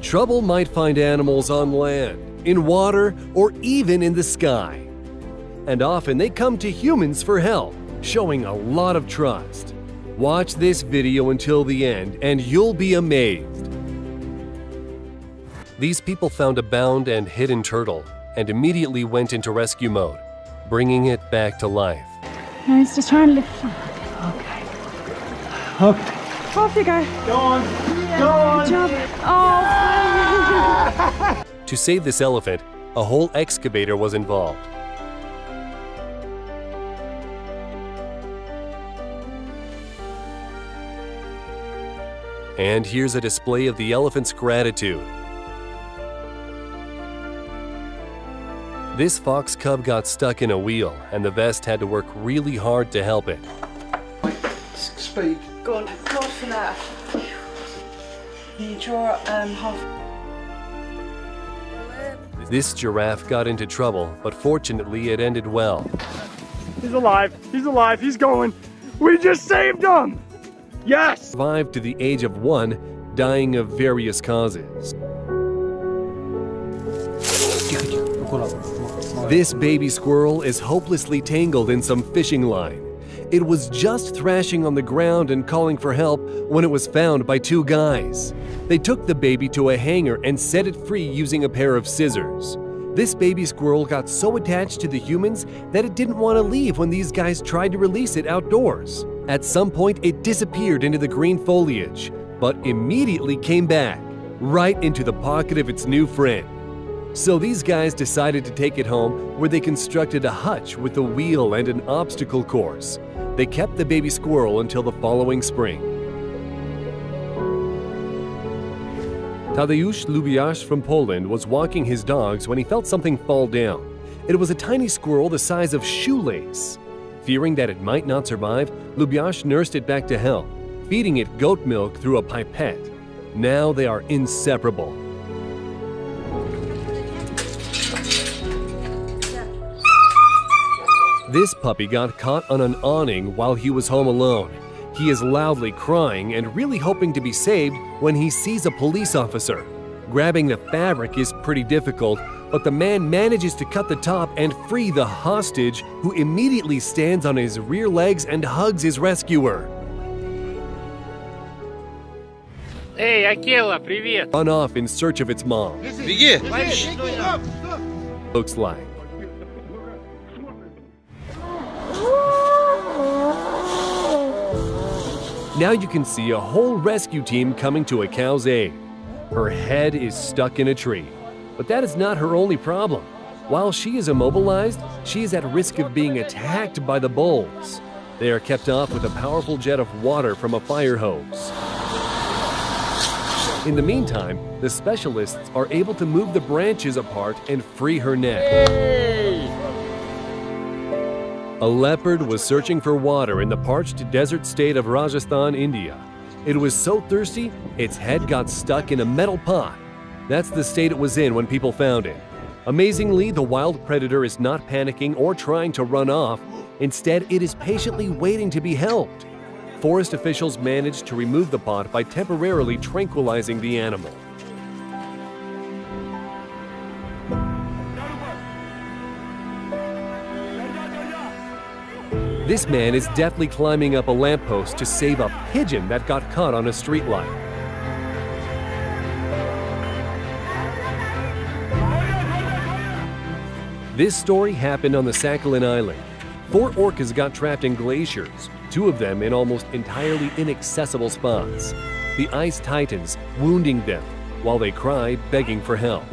Trouble might find animals on land, in water, or even in the sky. And often they come to humans for help, showing a lot of trust. Watch this video until the end and you'll be amazed. These people found a bound and hidden turtle and immediately went into rescue mode, bringing it back to life. No, he's just trying to lift. Okay. Okay. Off you go. Go on. Yeah, go on. Good job. Oh. To save this elephant, a whole excavator was involved. And here's a display of the elephant's gratitude. This fox cub got stuck in a wheel, and the vest had to work really hard to help it. Speed. Go on. God for that. You draw half. This giraffe got into trouble, but fortunately it ended well. He's alive. He's alive. He's going. We just saved him. Yes. Survived to the age of 1, dying of various causes. This baby squirrel is hopelessly tangled in some fishing line. It was just thrashing on the ground and calling for help when it was found by 2 guys. They took the baby to a hanger and set it free using a pair of scissors. This baby squirrel got so attached to the humans that it didn't want to leave when these guys tried to release it outdoors. At some point, it disappeared into the green foliage, but immediately came back, right into the pocket of its new friend. So these guys decided to take it home, where they constructed a hutch with a wheel and an obstacle course. They kept the baby squirrel until the following spring. Tadeusz Lubiasz from Poland was walking his dogs when he felt something fall down. It was a tiny squirrel the size of shoelace. Fearing that it might not survive, Lubiasz nursed it back to health, feeding it goat milk through a pipette. Now they are inseparable. This puppy got caught on an awning while he was home alone. He is loudly crying and really hoping to be saved when he sees a police officer. Grabbing the fabric is pretty difficult, but the man manages to cut the top and free the hostage, who immediately stands on his rear legs and hugs his rescuer. Hey, Akela, привет! Run off in search of its mom. Беги! Looks like. Now you can see a whole rescue team coming to a cow's aid. Her head is stuck in a tree, but that is not her only problem. While she is immobilized, she is at risk of being attacked by the bulls. They are kept off with a powerful jet of water from a fire hose. In the meantime, the specialists are able to move the branches apart and free her neck. A leopard was searching for water in the parched desert state of Rajasthan, India. It was so thirsty, its head got stuck in a metal pot. That's the state it was in when people found it. Amazingly, the wild predator is not panicking or trying to run off. Instead, it is patiently waiting to be helped. Forest officials managed to remove the pot by temporarily tranquilizing the animal. This man is deftly climbing up a lamppost to save a pigeon that got caught on a streetlight. This story happened on the Sakhalin Island. 4 orcas got trapped in glaciers, 2 of them in almost entirely inaccessible spots. The ice tightens, wounding them, while they cry, begging for help.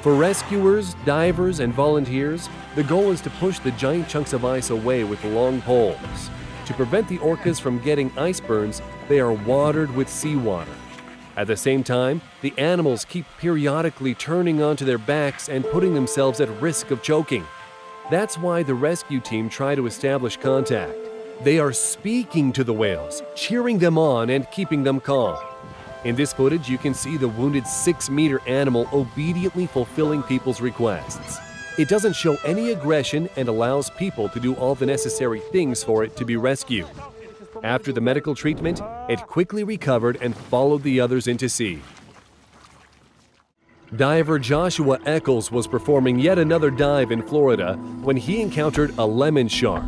For rescuers, divers, and volunteers, the goal is to push the giant chunks of ice away with long poles. To prevent the orcas from getting ice burns, they are watered with seawater. At the same time, the animals keep periodically turning onto their backs and putting themselves at risk of choking. That's why the rescue team try to establish contact. They are speaking to the whales, cheering them on and keeping them calm. In this footage, you can see the wounded 6-meter animal obediently fulfilling people's requests. It doesn't show any aggression and allows people to do all the necessary things for it to be rescued. After the medical treatment, it quickly recovered and followed the others into sea. Diver Joshua Eccles was performing yet another dive in Florida when he encountered a lemon shark.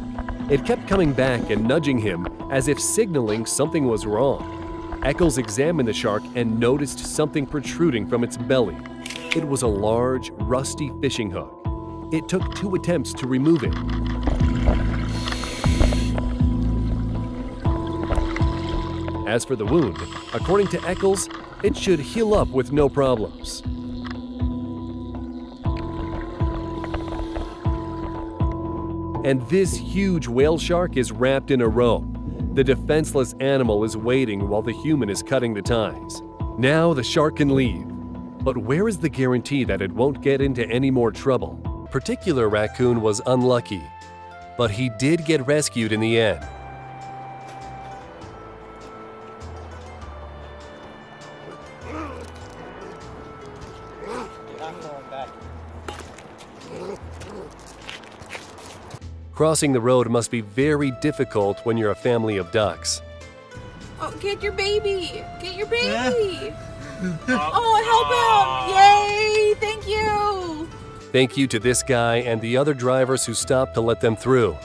It kept coming back and nudging him as if signaling something was wrong. Eccles examined the shark and noticed something protruding from its belly. It was a large, rusty fishing hook. It took 2 attempts to remove it. As for the wound, according to Eccles, it should heal up with no problems. And this huge whale shark is wrapped in a rope. The defenseless animal is waiting while the human is cutting the ties. Now the shark can leave. But where is the guarantee that it won't get into any more trouble? Particular raccoon was unlucky, but he did get rescued in the end. Crossing the road must be very difficult when you're a family of ducks. Oh, get your baby! Get your baby! Oh, help him! Yay! Thank you! Thank you to this guy and the other drivers who stopped to let them through.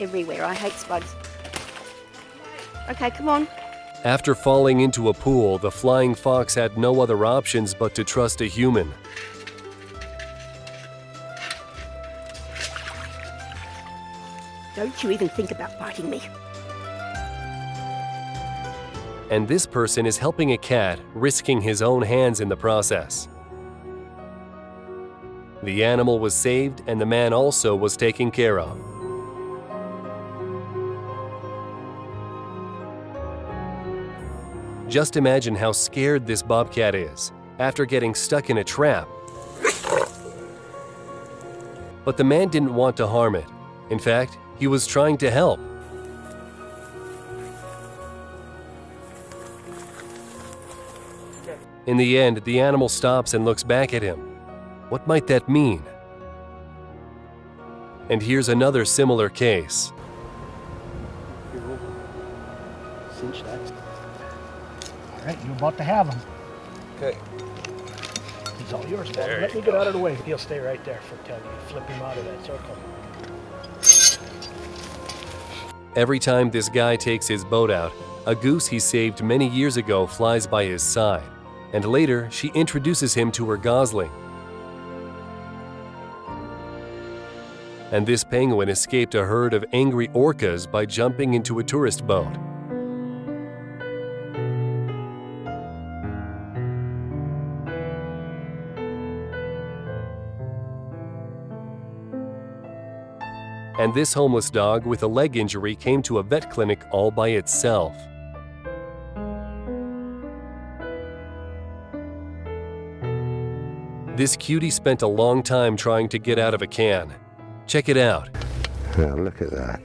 Everywhere. I hate spuds. Okay, come on. After falling into a pool, the flying fox had no other options but to trust a human. Don't you even think about biting me. And this person is helping a cat, risking his own hands in the process. The animal was saved and the man also was taken care of. Just imagine how scared this bobcat is after getting stuck in a trap. But the man didn't want to harm it. In fact, he was trying to help. In the end, the animal stops and looks back at him. What might that mean? And here's another similar case. Cinch that. All right, you're about to have him. Okay. He's all yours, man. Let me get out of the way. He'll stay right there for 10. You flip him out of that circle. Every time this guy takes his boat out, a goose he saved many years ago flies by his side, and later she introduces him to her gosling. And this penguin escaped a herd of angry orcas by jumping into a tourist boat. And this homeless dog with a leg injury came to a vet clinic all by itself. This cutie spent a long time trying to get out of a can. Check it out. Oh, look at that.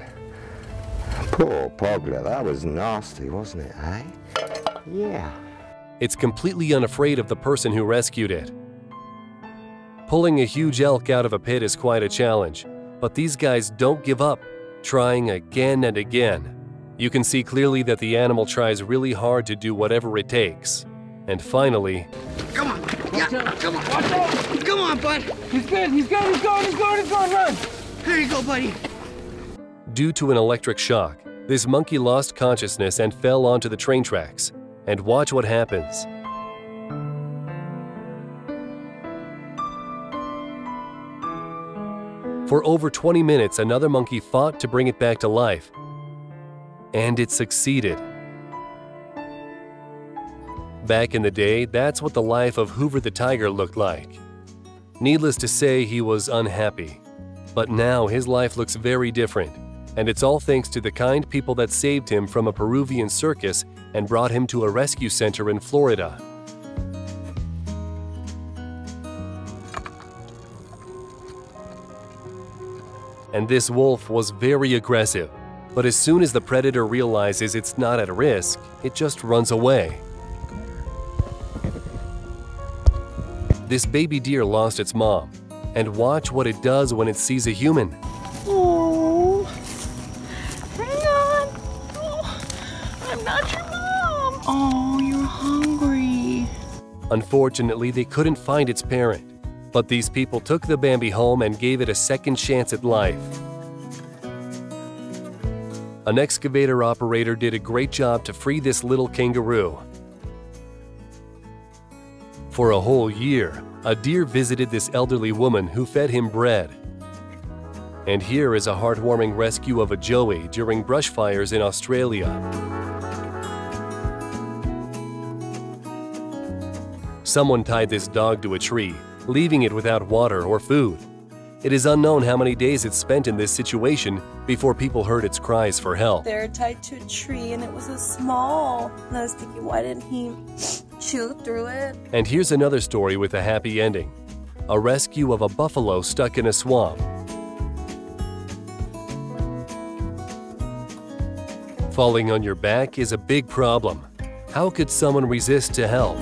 Poor Pogler, that was nasty, wasn't it, eh? Yeah. It's completely unafraid of the person who rescued it. Pulling a huge elk out of a pit is quite a challenge. But these guys don't give up, trying again and again. You can see clearly that the animal tries really hard to do whatever it takes. And finally... Come on! Yeah, come on! Watch out! Come on, bud! He's good, he's going, run! There you go, buddy! Due to an electric shock, this monkey lost consciousness and fell onto the train tracks. And watch what happens. For over 20 minutes, another monkey fought to bring it back to life. And it succeeded. Back in the day, that's what the life of Hoover the tiger looked like. Needless to say, he was unhappy. But now his life looks very different. And it's all thanks to the kind people that saved him from a Peruvian circus and brought him to a rescue center in Florida. And this wolf was very aggressive, but as soon as the predator realizes it's not at risk, it just runs away. This baby deer lost its mom, and watch what it does when it sees a human. Oh, hang on. Oh, you're hungry. Unfortunately, they couldn't find its parent, but these people took the Bambi home and gave it a second chance at life. An excavator operator did a great job to free this little kangaroo. For a whole year, a deer visited this elderly woman who fed him bread. And here is a heartwarming rescue of a joey during brush fires in Australia. Someone tied this dog to a tree, leaving it without water or food. It is unknown how many days it spent in this situation before people heard its cries for help. They're tied to a tree and it was so small. And I was thinking, why didn't he chew through it? And here's another story with a happy ending. A rescue of a buffalo stuck in a swamp. Falling on your back is a big problem. How could someone resist to help?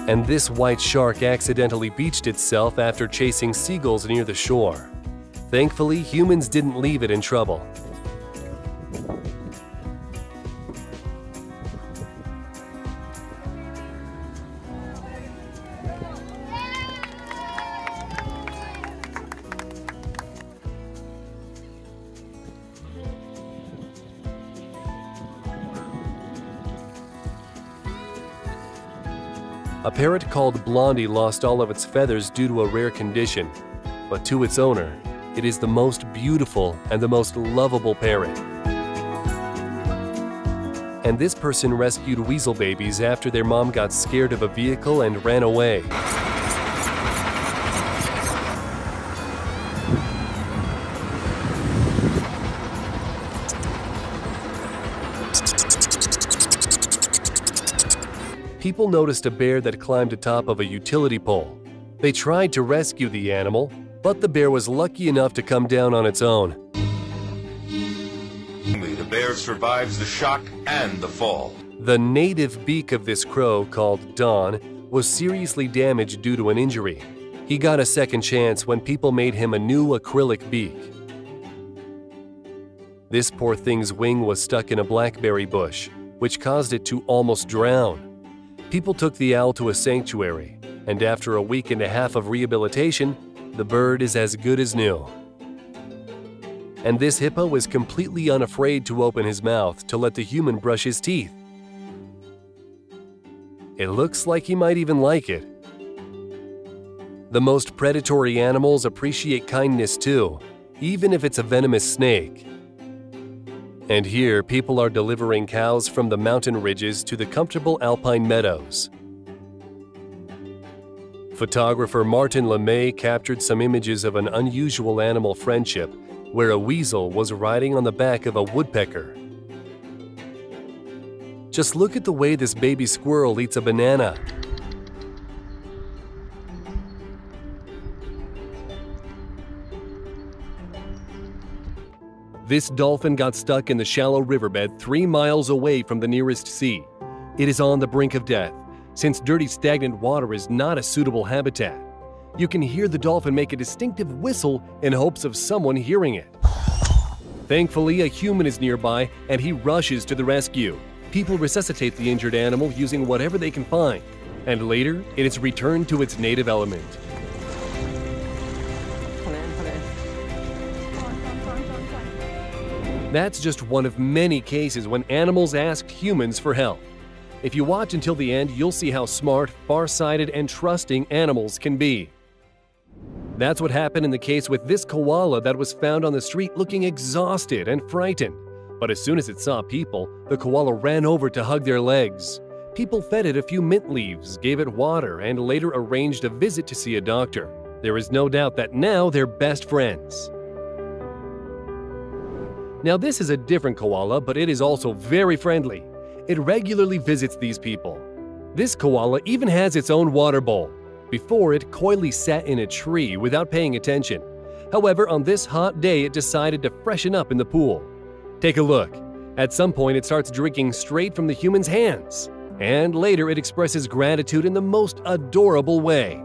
And this white shark accidentally beached itself after chasing seagulls near the shore. Thankfully, humans didn't leave it in trouble. A parrot called Blondie lost all of its feathers due to a rare condition, but to its owner, it is the most beautiful and the most lovable parrot. And this person rescued weasel babies after their mom got scared of a vehicle and ran away. People noticed a bear that climbed atop of a utility pole. They tried to rescue the animal, but the bear was lucky enough to come down on its own. The bear survives the shock and the fall. The native beak of this crow, called Don, was seriously damaged due to an injury. He got a second chance when people made him a new acrylic beak. This poor thing's wing was stuck in a blackberry bush, which caused it to almost drown. People took the owl to a sanctuary, and after a week and a half of rehabilitation, the bird is as good as new. And this hippo was completely unafraid to open his mouth to let the human brush his teeth. It looks like he might even like it. The most predatory animals appreciate kindness too, even if it's a venomous snake. And here, people are delivering cows from the mountain ridges to the comfortable alpine meadows. Photographer Martin LeMay captured some images of an unusual animal friendship where a weasel was riding on the back of a woodpecker. Just look at the way this baby squirrel eats a banana. This dolphin got stuck in the shallow riverbed 3 miles away from the nearest sea. It is on the brink of death, since dirty stagnant water is not a suitable habitat. You can hear the dolphin make a distinctive whistle in hopes of someone hearing it. Thankfully, a human is nearby and he rushes to the rescue. People resuscitate the injured animal using whatever they can find, and later it is returned to its native element. That's just one of many cases when animals asked humans for help. If you watch until the end, you'll see how smart, far-sighted, and trusting animals can be. That's what happened in the case with this koala that was found on the street looking exhausted and frightened. But as soon as it saw people, the koala ran over to hug their legs. People fed it a few mint leaves, gave it water, and later arranged a visit to see a doctor. There is no doubt that now they're best friends. Now this is a different koala, but it is also very friendly. It regularly visits these people. This koala even has its own water bowl. Before, it coyly sat in a tree without paying attention. However, on this hot day, it decided to freshen up in the pool. Take a look. At some point, it starts drinking straight from the human's hands. And later, it expresses gratitude in the most adorable way.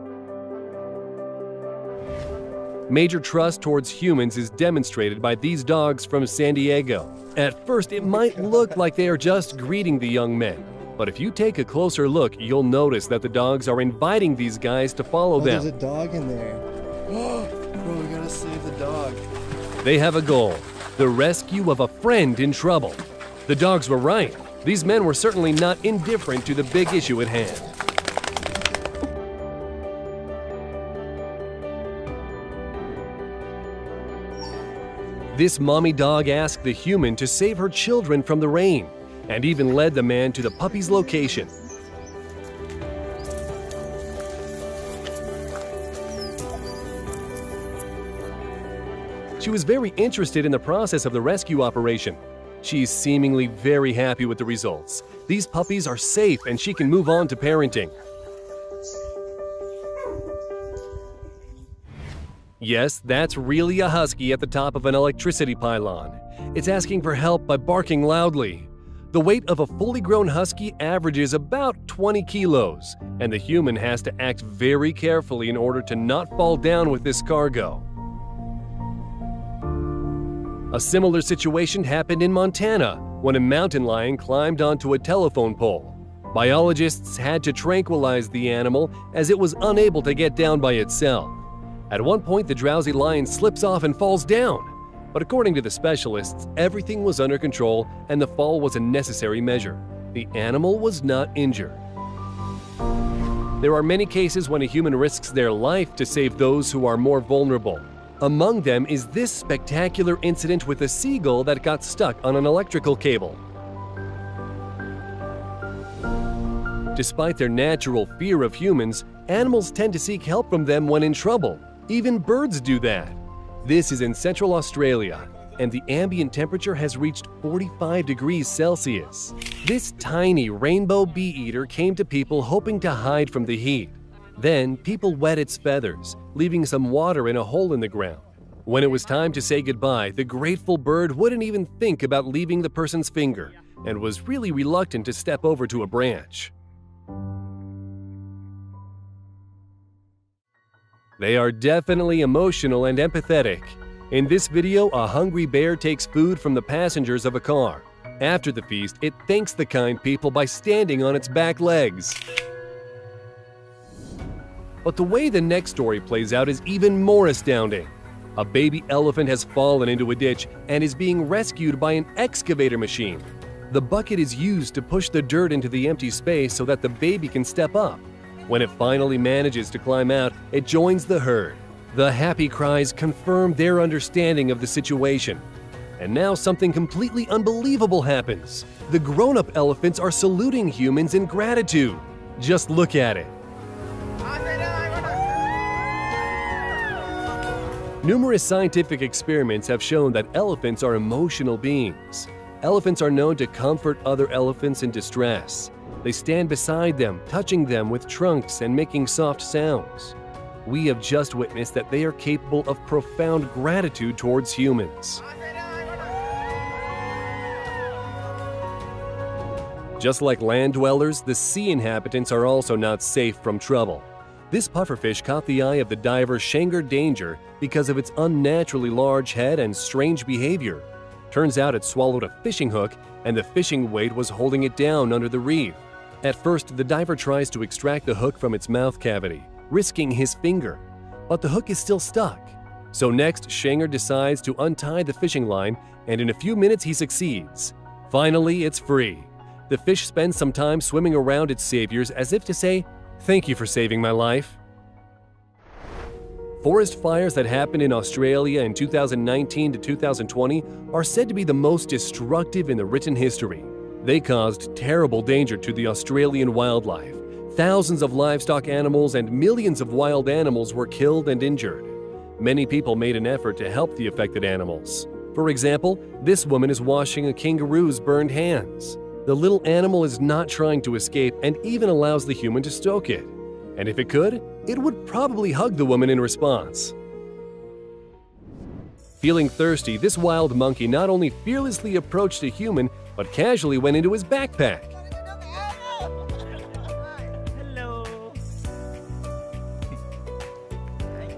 Major trust towards humans is demonstrated by these dogs from San Diego. At first, it might look like they are just greeting the young men, but if you take a closer look, you'll notice that the dogs are inviting these guys to follow them. There's a dog in there. Bro, we gotta save the dog. They have a goal: the rescue of a friend in trouble. The dogs were right. These men were certainly not indifferent to the big issue at hand. This mommy dog asked the human to save her children from the rain, and even led the man to the puppy's location. She was very interested in the process of the rescue operation. She's seemingly very happy with the results. These puppies are safe and she can move on to parenting. Yes, that's really a husky at the top of an electricity pylon. It's asking for help by barking loudly. The weight of a fully grown husky averages about 20 kilos, and the human has to act very carefully in order to not fall down with this cargo. A similar situation happened in Montana when a mountain lion climbed onto a telephone pole. Biologists had to tranquilize the animal as it was unable to get down by itself. At one point, the drowsy lion slips off and falls down. But according to the specialists, everything was under control and the fall was a necessary measure. The animal was not injured. There are many cases when a human risks their life to save those who are more vulnerable. Among them is this spectacular incident with a seagull that got stuck on an electrical cable. Despite their natural fear of humans, animals tend to seek help from them when in trouble. Even birds do that. This is in Central Australia, and the ambient temperature has reached 45 degrees Celsius. This tiny rainbow bee-eater came to people hoping to hide from the heat. Then, people wet its feathers, leaving some water in a hole in the ground. When it was time to say goodbye, the grateful bird wouldn't even think about leaving the person's finger and was really reluctant to step over to a branch. They are definitely emotional and empathetic. In this video, a hungry bear takes food from the passengers of a car. After the feast, it thanks the kind people by standing on its back legs. But the way the next story plays out is even more astounding. A baby elephant has fallen into a ditch and is being rescued by an excavator machine. The bucket is used to push the dirt into the empty space so that the baby can step up. When it finally manages to climb out, it joins the herd. The happy cries confirm their understanding of the situation. And now something completely unbelievable happens. The grown-up elephants are saluting humans in gratitude. Just look at it. Numerous scientific experiments have shown that elephants are emotional beings. Elephants are known to comfort other elephants in distress. They stand beside them, touching them with trunks and making soft sounds. We have just witnessed that they are capable of profound gratitude towards humans. Just like land dwellers, the sea inhabitants are also not safe from trouble. This pufferfish caught the eye of the diver Shanger Danger because of its unnaturally large head and strange behavior. Turns out it swallowed a fishing hook, and the fishing weight was holding it down under the reef. At first, the diver tries to extract the hook from its mouth cavity, risking his finger, but the hook is still stuck. So next, Shanger decides to untie the fishing line, and in a few minutes he succeeds. Finally, it's free. The fish spends some time swimming around its saviors as if to say, "Thank you for saving my life." Forest fires that happened in Australia in 2019 to 2020 are said to be the most destructive in the written history. They caused terrible danger to the Australian wildlife. Thousands of livestock animals and millions of wild animals were killed and injured. Many people made an effort to help the affected animals. For example, this woman is washing a kangaroo's burned hands. The little animal is not trying to escape and even allows the human to stroke it. And if it could, it would probably hug the woman in response. Feeling thirsty, this wild monkey not only fearlessly approached a human, but casually went into his backpack.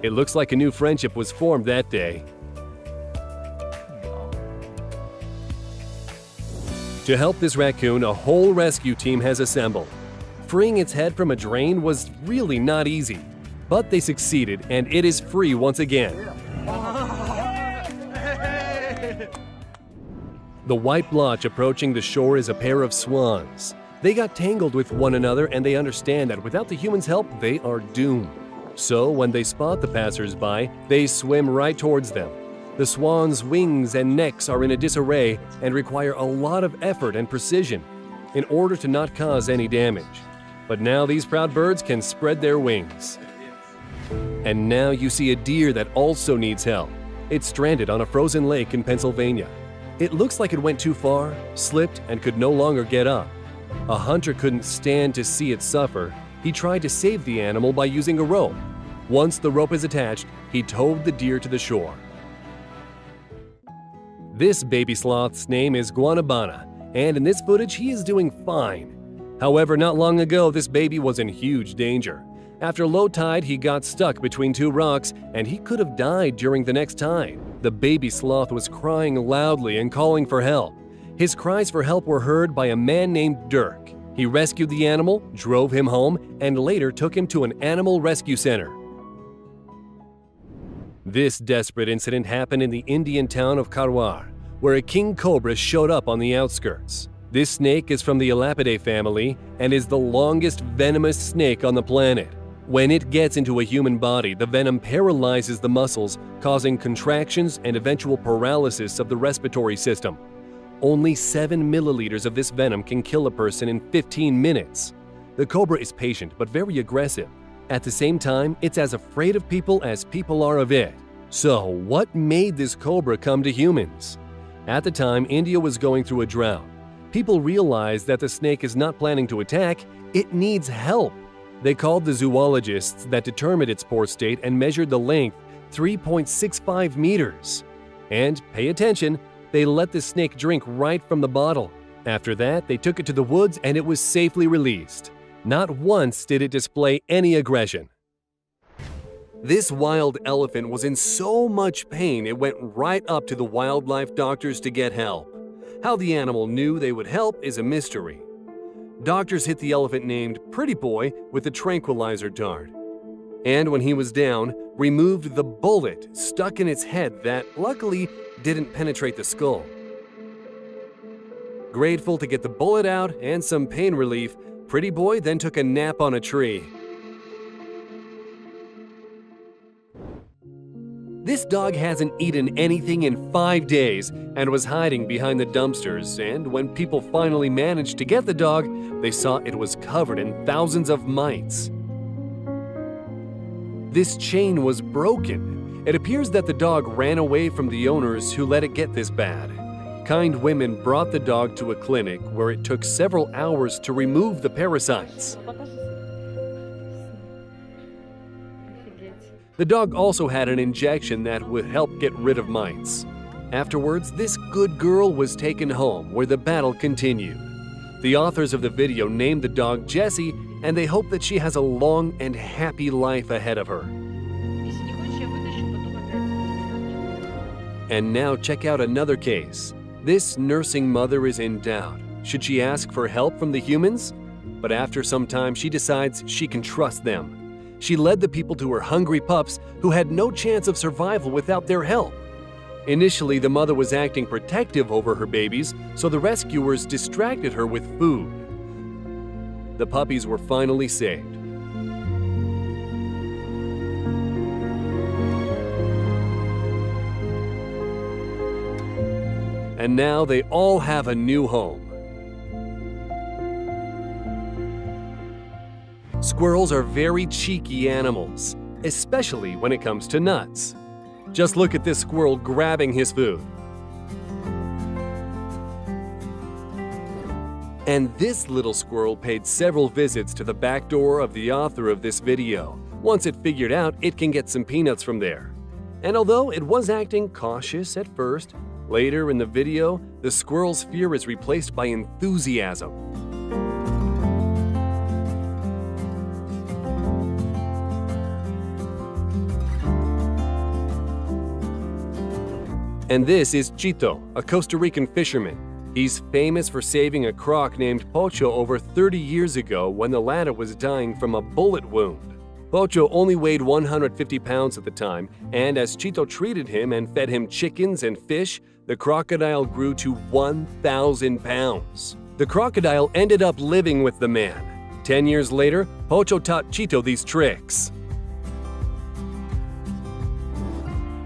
It looks like a new friendship was formed that day. To help this raccoon, a whole rescue team has assembled. Freeing its head from a drain was really not easy, but they succeeded and it is free once again. The white blotch approaching the shore is a pair of swans. They got tangled with one another and they understand that without the humans' help, they are doomed. So when they spot the passers-by, they swim right towards them. The swans' wings and necks are in a disarray and require a lot of effort and precision in order to not cause any damage. But now these proud birds can spread their wings. And now you see a deer that also needs help. It's stranded on a frozen lake in Pennsylvania. It looks like it went too far, slipped, and could no longer get up. A hunter couldn't stand to see it suffer. He tried to save the animal by using a rope. Once the rope is attached, he towed the deer to the shore. This baby sloth's name is Guanabana, and in this footage he is doing fine. However, not long ago this baby was in huge danger. After low tide, he got stuck between two rocks and he could have died during the next tide. The baby sloth was crying loudly and calling for help. His cries for help were heard by a man named Dirk. He rescued the animal, drove him home, and later took him to an animal rescue center. This desperate incident happened in the Indian town of Karwar, where a king cobra showed up on the outskirts. This snake is from the Elapidae family and is the longest venomous snake on the planet. When it gets into a human body, the venom paralyzes the muscles, causing contractions and eventual paralysis of the respiratory system. Only 7 milliliters of this venom can kill a person in 15 minutes. The cobra is patient but very aggressive. At the same time, it's as afraid of people as people are of it. So, what made this cobra come to humans? At the time, India was going through a drought. People realized that the snake is not planning to attack, it needs help. They called the zoologists that determined its poor state and measured the length, 3.65 meters. And, pay attention, they let the snake drink right from the bottle. After that, they took it to the woods and it was safely released. Not once did it display any aggression. This wild elephant was in so much pain it went right up to the wildlife doctors to get help. How the animal knew they would help is a mystery. Doctors hit the elephant named Pretty Boy with a tranquilizer dart. And when he was down, removed the bullet stuck in its head that, luckily, didn't penetrate the skull. Grateful to get the bullet out and some pain relief, Pretty Boy then took a nap on a tree. This dog hasn't eaten anything in 5 days and was hiding behind the dumpsters, and when people finally managed to get the dog, they saw it was covered in thousands of mites. This chain was broken. It appears that the dog ran away from the owners who let it get this bad. Kind women brought the dog to a clinic where it took several hours to remove the parasites. The dog also had an injection that would help get rid of mites. Afterwards, this good girl was taken home where the battle continued. The authors of the video named the dog Jessie, and they hope that she has a long and happy life ahead of her. And now check out another case. This nursing mother is in doubt. Should she ask for help from the humans? But after some time, she decides she can trust them. She led the people to her hungry pups who had no chance of survival without their help. Initially, the mother was acting protective over her babies, so the rescuers distracted her with food. The puppies were finally saved. And now they all have a new home. Squirrels are very cheeky animals, especially when it comes to nuts. Just look at this squirrel grabbing his food. And this little squirrel paid several visits to the back door of the author of this video. Once it figured out it can get some peanuts from there. And although it was acting cautious at first, later in the video, the squirrel's fear is replaced by enthusiasm. And this is Chito, a Costa Rican fisherman. He's famous for saving a croc named Pocho over 30 years ago when the latter was dying from a bullet wound. Pocho only weighed 150 pounds at the time, and as Chito treated him and fed him chickens and fish, the crocodile grew to 1,000 pounds. The crocodile ended up living with the man. 10 years later, Pocho taught Chito these tricks.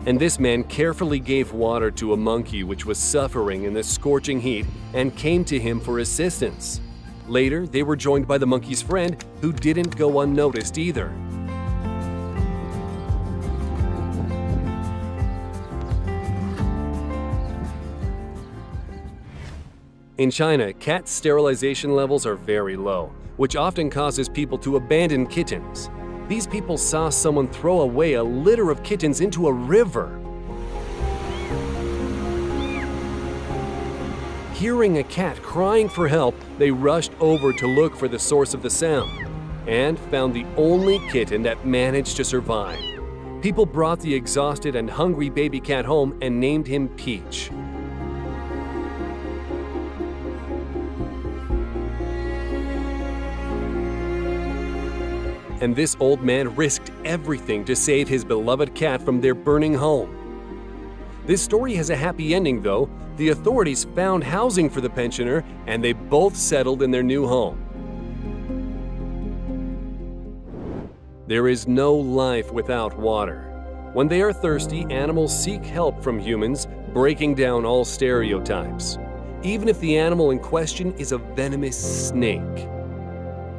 And this man carefully gave water to a monkey which was suffering in the scorching heat and came to him for assistance. Later, they were joined by the monkey's friend, who didn't go unnoticed either. In China, cat sterilization levels are very low, which often causes people to abandon kittens. These people saw someone throw away a litter of kittens into a river. Hearing a cat crying for help, they rushed over to look for the source of the sound and found the only kitten that managed to survive. People brought the exhausted and hungry baby cat home and named him Peach. And this old man risked everything to save his beloved cat from their burning home. This story has a happy ending though. The authorities found housing for the pensioner and they both settled in their new home. There is no life without water. When they are thirsty, animals seek help from humans, breaking down all stereotypes. Even if the animal in question is a venomous snake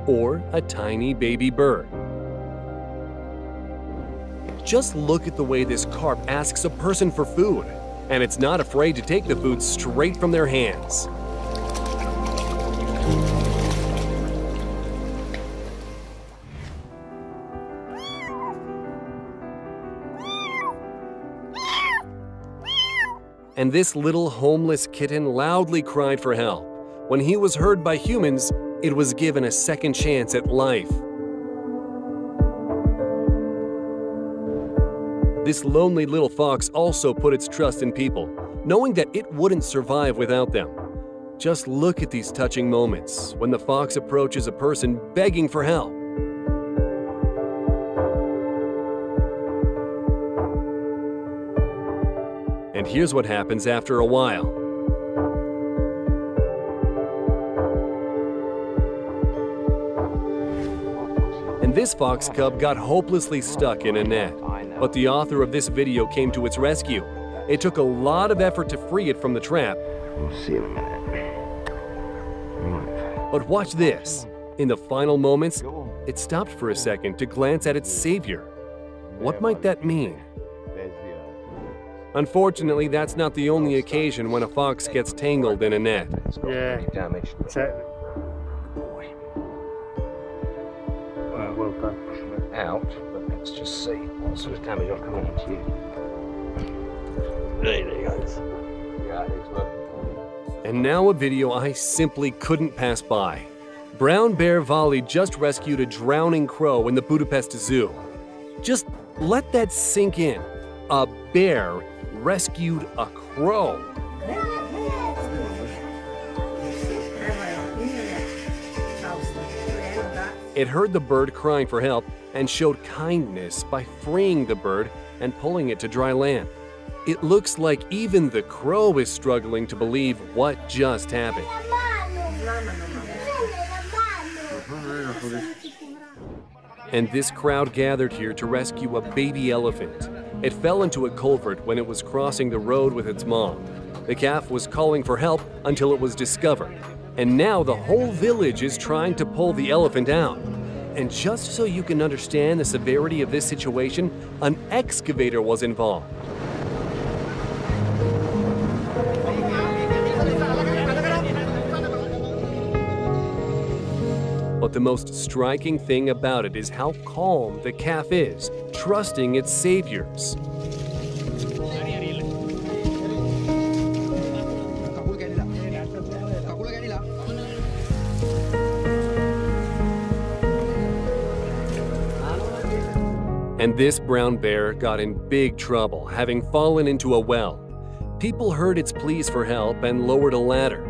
or a tiny baby bird. Just look at the way this carp asks a person for food, and it's not afraid to take the food straight from their hands. And this little homeless kitten loudly cried for help. When he was heard by humans, it was given a second chance at life. This lonely little fox also put its trust in people, knowing that it wouldn't survive without them. Just look at these touching moments when the fox approaches a person begging for help. And here's what happens after a while. And this fox cub got hopelessly stuck in a net. But the author of this video came to its rescue. It took a lot of effort to free it from the trap. We'll see in a minute. But watch this. In the final moments, it stopped for a second to glance at its savior. What might that mean? Unfortunately, that's not the only occasion when a fox gets tangled in a net. Yeah. Well done. Out, but let's just see what sort of damage I've come on to you. There he goes. Yeah, it's working. And now a video I simply couldn't pass by. Brown Bear Volley just rescued a drowning crow in the Budapest Zoo. Just let that sink in. A bear rescued a crow. It heard the bird crying for help and showed kindness by freeing the bird and pulling it to dry land. It looks like even the crow is struggling to believe what just happened. And this crowd gathered here to rescue a baby elephant. It fell into a culvert when it was crossing the road with its mom. The calf was calling for help until it was discovered. And now the whole village is trying to pull the elephant out. And just so you can understand the severity of this situation, an excavator was involved. But the most striking thing about it is how calm the calf is, trusting its saviors. And this brown bear got in big trouble, having fallen into a well. People heard its pleas for help and lowered a ladder.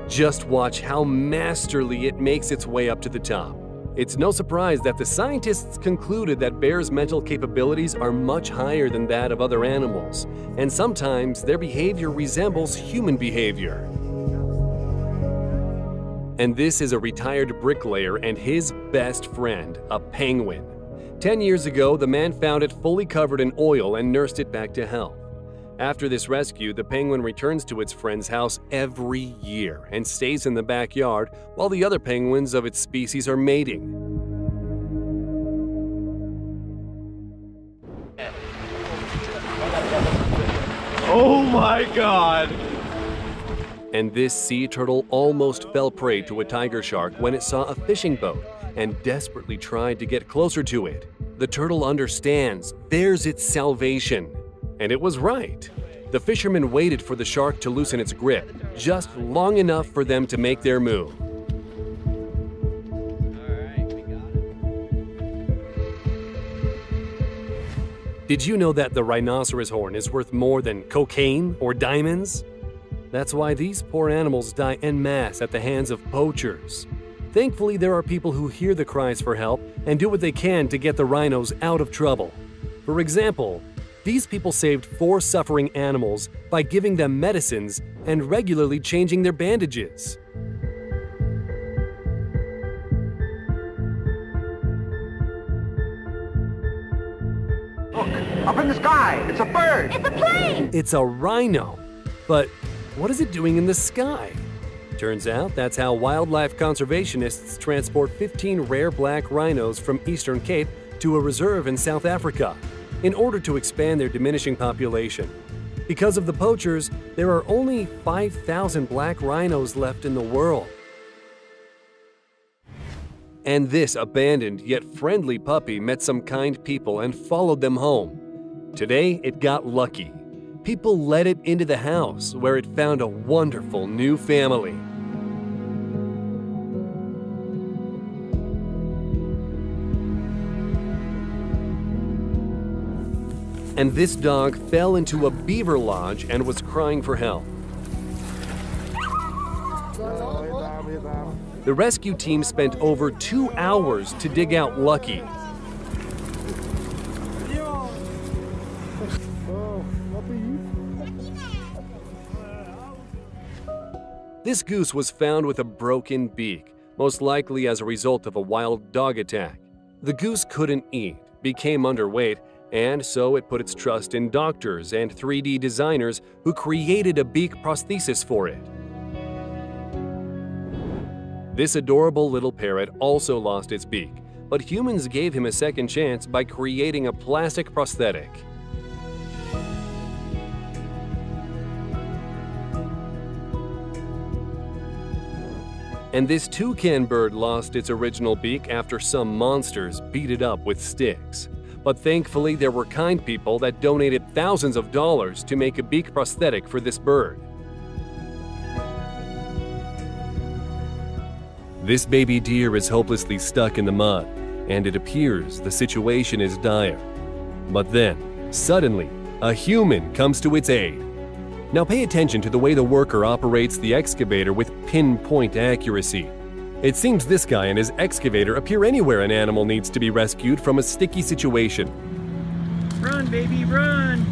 Just watch how masterly it makes its way up to the top. It's no surprise that the scientists concluded that bears' mental capabilities are much higher than that of other animals, and sometimes their behavior resembles human behavior. And this is a retired bricklayer and his best friend, a penguin. 10 years ago, the man found it fully covered in oil and nursed it back to health. After this rescue, the penguin returns to its friend's house every year and stays in the backyard while the other penguins of its species are mating. Oh my God! And this sea turtle almost fell prey to a tiger shark when it saw a fishing boat and desperately tried to get closer to it. The turtle understands there's its salvation. And it was right. The fisherman waited for the shark to loosen its grip, just long enough for them to make their move. Did you know that the rhinoceros horn is worth more than cocaine or diamonds? That's why these poor animals die en masse at the hands of poachers. Thankfully, there are people who hear the cries for help and do what they can to get the rhinos out of trouble. For example, these people saved 4 suffering animals by giving them medicines and regularly changing their bandages. Look, up in the sky, it's a bird. It's a plane! It's a rhino. But what is it doing in the sky? Turns out that's how wildlife conservationists transport 15 rare black rhinos from Eastern Cape to a reserve in South Africa in order to expand their diminishing population. Because of the poachers, there are only 5,000 black rhinos left in the world. And this abandoned yet friendly puppy met some kind people and followed them home. Today, it got lucky. People let it into the house where it found a wonderful new family. And this dog fell into a beaver lodge and was crying for help. The rescue team spent over 2 hours to dig out Lucky. This goose was found with a broken beak, most likely as a result of a wild dog attack. The goose couldn't eat, became underweight, and so it put its trust in doctors and 3D designers who created a beak prosthesis for it. This adorable little parrot also lost its beak, but humans gave him a second chance by creating a plastic prosthetic. And this toucan bird lost its original beak after some monsters beat it up with sticks. But thankfully, there were kind people that donated thousands of dollars to make a beak prosthetic for this bird. This baby deer is hopelessly stuck in the mud, and it appears the situation is dire. But then, suddenly, a human comes to its aid. Now pay attention to the way the worker operates the excavator with pinpoint accuracy. It seems this guy and his excavator appear anywhere an animal needs to be rescued from a sticky situation. Run, baby, run!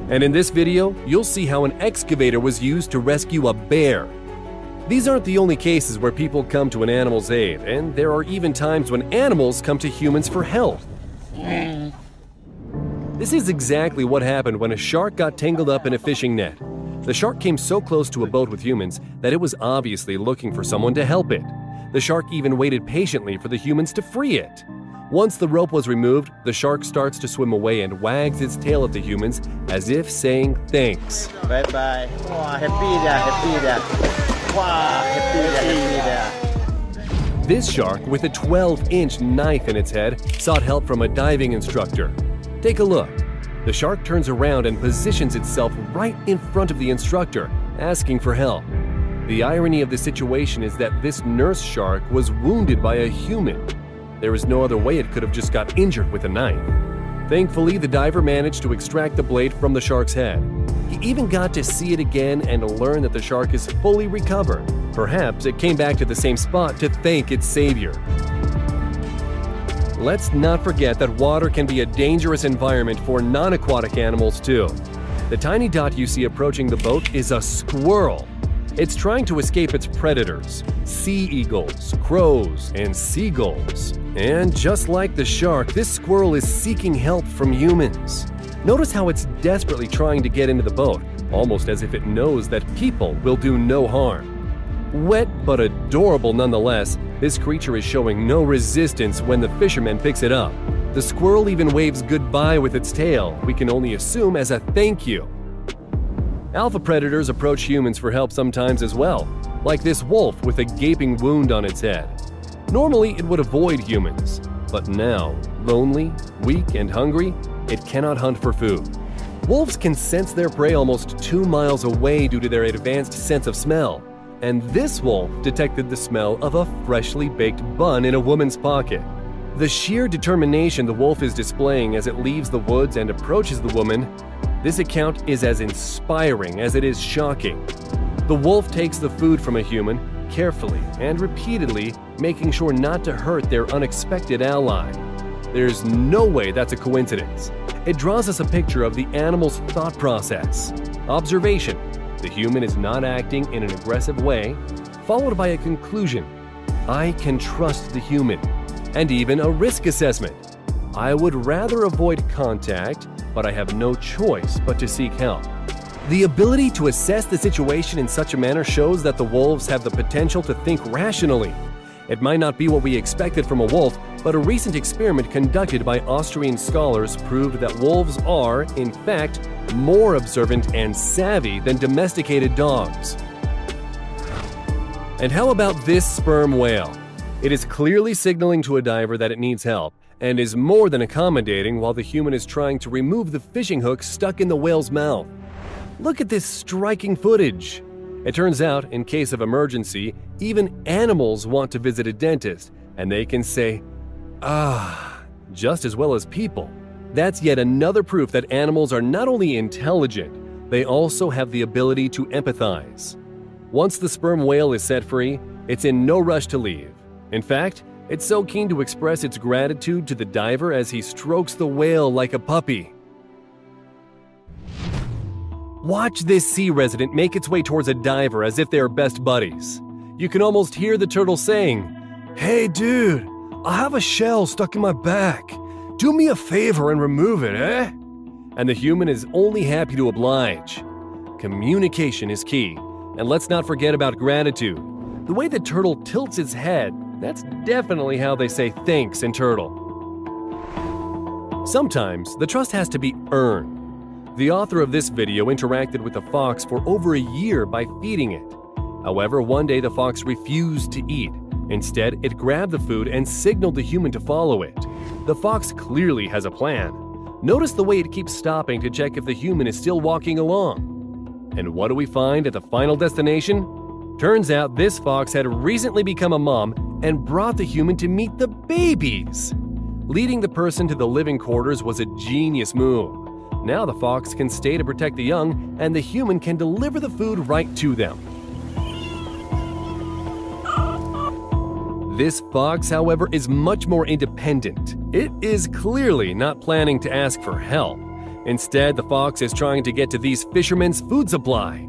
And in this video, you'll see how an excavator was used to rescue a bear. These aren't the only cases where people come to an animal's aid, and there are even times when animals come to humans for help. This is exactly what happened when a shark got tangled up in a fishing net. The shark came so close to a boat with humans that it was obviously looking for someone to help it. The shark even waited patiently for the humans to free it. Once the rope was removed, the shark starts to swim away and wags its tail at the humans as if saying thanks. Bye-bye. Wow, happy there. Wow, happy there. This shark, with a 12-inch knife in its head, sought help from a diving instructor. Take a look. The shark turns around and positions itself right in front of the instructor, asking for help. The irony of the situation is that this nurse shark was wounded by a human. There is no other way it could have just got injured with a knife. Thankfully, the diver managed to extract the blade from the shark's head. He even got to see it again and learn that the shark is fully recovered. Perhaps it came back to the same spot to thank its savior. Let's not forget that water can be a dangerous environment for non-aquatic animals too. The tiny dot you see approaching the boat is a squirrel. It's trying to escape its predators, sea eagles, crows, and seagulls. And just like the shark, this squirrel is seeking help from humans. Notice how it's desperately trying to get into the boat, almost as if it knows that people will do no harm. Wet but adorable nonetheless, this creature is showing no resistance when the fisherman picks it up. The squirrel even waves goodbye with its tail, we can only assume as a thank you. Alpha predators approach humans for help sometimes as well, like this wolf with a gaping wound on its head. Normally it would avoid humans, but now, lonely, weak, and hungry, it cannot hunt for food. Wolves can sense their prey almost 2 miles away due to their advanced sense of smell, and this wolf detected the smell of a freshly baked bun in a woman's pocket. The sheer determination the wolf is displaying as it leaves the woods and approaches the woman, this account is as inspiring as it is shocking. The wolf takes the food from a human, carefully and repeatedly, making sure not to hurt their unexpected ally. There's no way that's a coincidence. It draws us a picture of the animal's thought process. Observation: the human is not acting in an aggressive way, followed by a conclusion: I can trust the human. And even a risk assessment: I would rather avoid contact, but I have no choice but to seek help. The ability to assess the situation in such a manner shows that the wolves have the potential to think rationally. It might not be what we expected from a wolf, but a recent experiment conducted by Austrian scholars proved that wolves are, in fact, more observant and savvy than domesticated dogs. And how about this sperm whale? It is clearly signaling to a diver that it needs help, and is more than accommodating while the human is trying to remove the fishing hook stuck in the whale's mouth. Look at this striking footage. It turns out, in case of emergency, even animals want to visit a dentist, and they can say, "ah," just as well as people. That's yet another proof that animals are not only intelligent, they also have the ability to empathize. Once the sperm whale is set free, it's in no rush to leave. In fact, it's so keen to express its gratitude to the diver as he strokes the whale like a puppy. Watch this sea resident make its way towards a diver as if they are best buddies. You can almost hear the turtle saying, "Hey dude, I have a shell stuck in my back. Do me a favor and remove it, eh?" And the human is only happy to oblige. Communication is key, and let's not forget about gratitude. The way the turtle tilts its head, that's definitely how they say thanks in turtle. Sometimes the trust has to be earned. The author of this video interacted with the fox for over a year by feeding it. However, one day the fox refused to eat. Instead, it grabbed the food and signaled the human to follow it. The fox clearly has a plan. Notice the way it keeps stopping to check if the human is still walking along. And what do we find at the final destination? Turns out this fox had recently become a mom and brought the human to meet the babies. Leading the person to the living quarters was a genius move. Now the fox can stay to protect the young, and the human can deliver the food right to them. This fox, however, is much more independent. It is clearly not planning to ask for help. Instead, the fox is trying to get to these fishermen's food supply.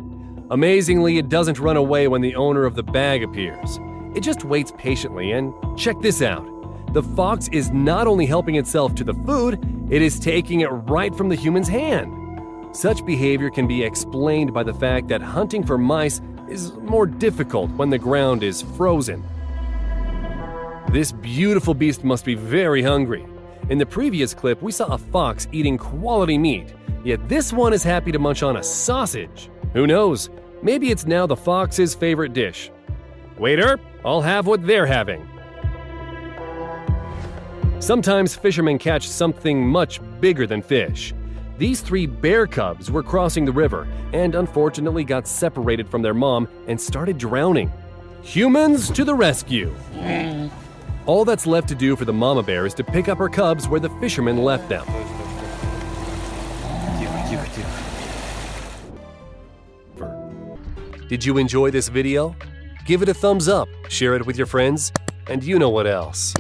Amazingly, it doesn't run away when the owner of the bag appears. It just waits patiently, and check this out. The fox is not only helping itself to the food, it is taking it right from the human's hand. Such behavior can be explained by the fact that hunting for mice is more difficult when the ground is frozen. This beautiful beast must be very hungry. In the previous clip, we saw a fox eating quality meat, yet this one is happy to munch on a sausage. Who knows? Maybe it's now the fox's favorite dish. Waiter, I'll have what they're having. Sometimes fishermen catch something much bigger than fish. These 3 bear cubs were crossing the river and unfortunately got separated from their mom and started drowning. Humans to the rescue! All that's left to do for the mama bear is to pick up her cubs where the fishermen left them. active. Did you enjoy this video? Give it a thumbs up, share it with your friends, and you know what else.